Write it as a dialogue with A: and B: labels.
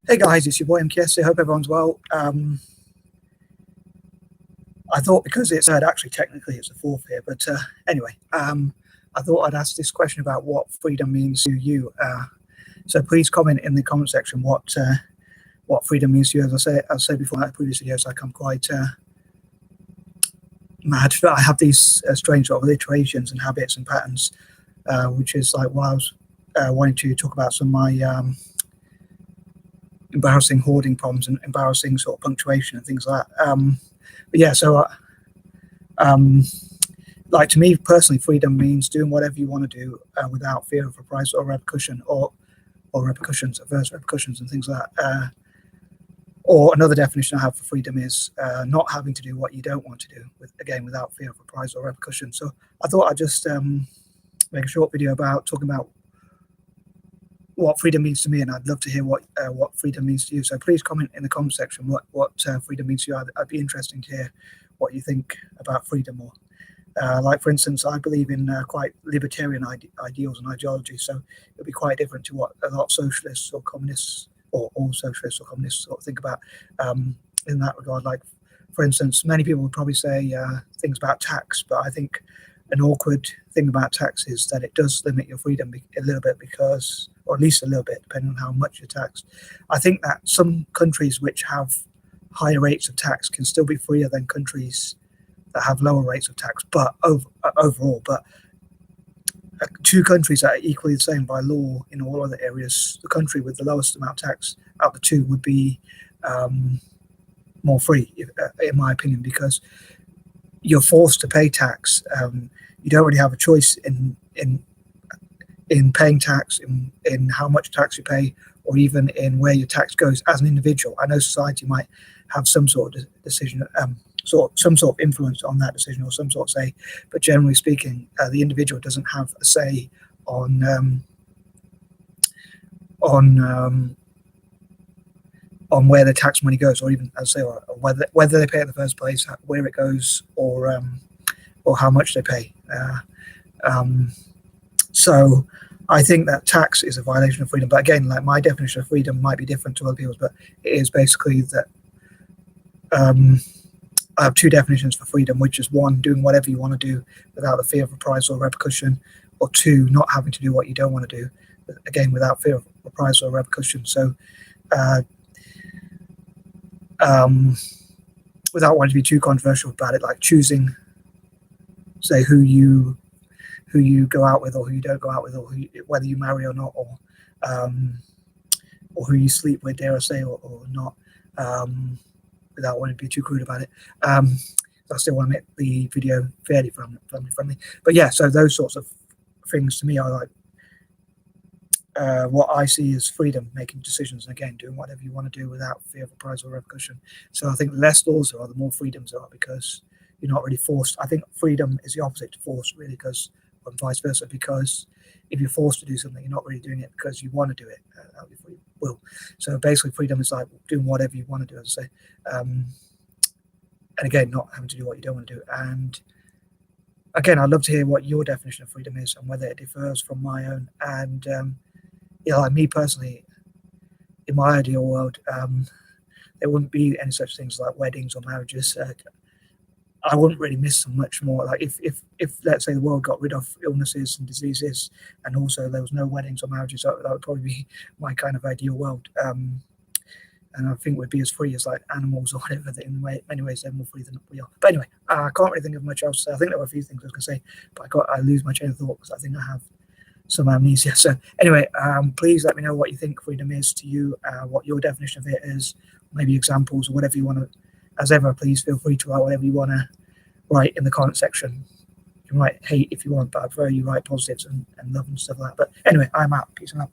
A: Hey guys, it's your boy M.K.S. I hope everyone's well. I thought because it's third, actually technically it's the fourth here, but anyway, I thought I'd ask this question about what freedom means to you. So please comment in the comment section what freedom means to you. As I said before in my previous videos, like I'm quite mad that I have these strange sort of iterations and habits and patterns, which is like why I was wanting to talk about some of my embarrassing hoarding problems and embarrassing sort of punctuation and things like that. But yeah, so like to me personally, freedom means doing whatever you want to do without fear of reprisal or repercussion, or repercussions, adverse repercussions and things like that. Or another definition I have for freedom is not having to do what you don't want to do, without fear of reprisal or repercussion. So I thought I'd just make a short video about talking about what freedom means to me, and I'd love to hear what freedom means to you. So please comment in the comment section what freedom means to you. I'd be interested to hear what you think about freedom. Or like for instance, I believe in quite libertarian ideals and ideologies, so it'll be quite different to what a lot of socialists or communists, or all socialists or communists, sort of think about in that regard. Like for instance, many people would probably say things about tax, but I think an awkward thing about tax is that it does limit your freedom a little bit, because, or at least a little bit, depending on how much you're taxed. I think that some countries which have higher rates of tax can still be freer than countries that have lower rates of tax, but overall, but two countries that are equally the same by law in all other areas, the country with the lowest amount of tax out of the two would be more free, in my opinion, because you're forced to pay tax. You don't really have a choice in paying tax, in how much tax you pay, or even in where your tax goes as an individual. I know society might have some sort of decision, some sort of influence on that decision, or some sort of say, but generally speaking, the individual doesn't have a say on where the tax money goes, or even, as I say, or whether they pay it in the first place, where it goes, or how much they pay. So I think that tax is a violation of freedom. But again, like my definition of freedom might be different to other people's, but it is basically that I have two definitions for freedom, which is one, doing whatever you want to do without the fear of reprisal or repercussion, or two, not having to do what you don't want to do, again, without fear of reprisal or repercussion. So without wanting to be too controversial about it, like choosing, say, who you go out with or who you don't go out with, or whether you marry or not, or who you sleep with, dare I say, or not, without wanting to be too crude about it. I still want to make the video fairly family friendly. But yeah, so those sorts of things to me are like what I see as freedom, making decisions, and again, doing whatever you want to do without fear of reprisal or repercussion. So I think the less laws there are, the more freedoms there are, because you're not really forced. I think freedom is the opposite to force, really, because, and vice versa, because if you're forced to do something, you're not really doing it because you want to do it out of your free will. So basically, freedom is like doing whatever you want to do, as I say, and again, not having to do what you don't want to do. And again, I'd love to hear what your definition of freedom is and whether it differs from my own. And like me personally, in my ideal world, there wouldn't be any such things like weddings or marriages. I wouldn't really miss them much more. Like if let's say the world got rid of illnesses and diseases, and also there was no weddings or marriages, that would probably be my kind of ideal world. And I think we'd be as free as like animals or whatever. That in many ways they're more free than we are. But anyway, I can't really think of much else to say. I think there were a few things I was going to say, but I lose my chain of thought because I think I have some amnesia. So anyway, please let me know what you think freedom is to you, what your definition of it is, maybe examples or whatever you want to. As ever, please feel free to write whatever you want to write in the comment section. You can write hate if you want, but I prefer you write positives and love and stuff like that. But anyway, I'm out. Peace out.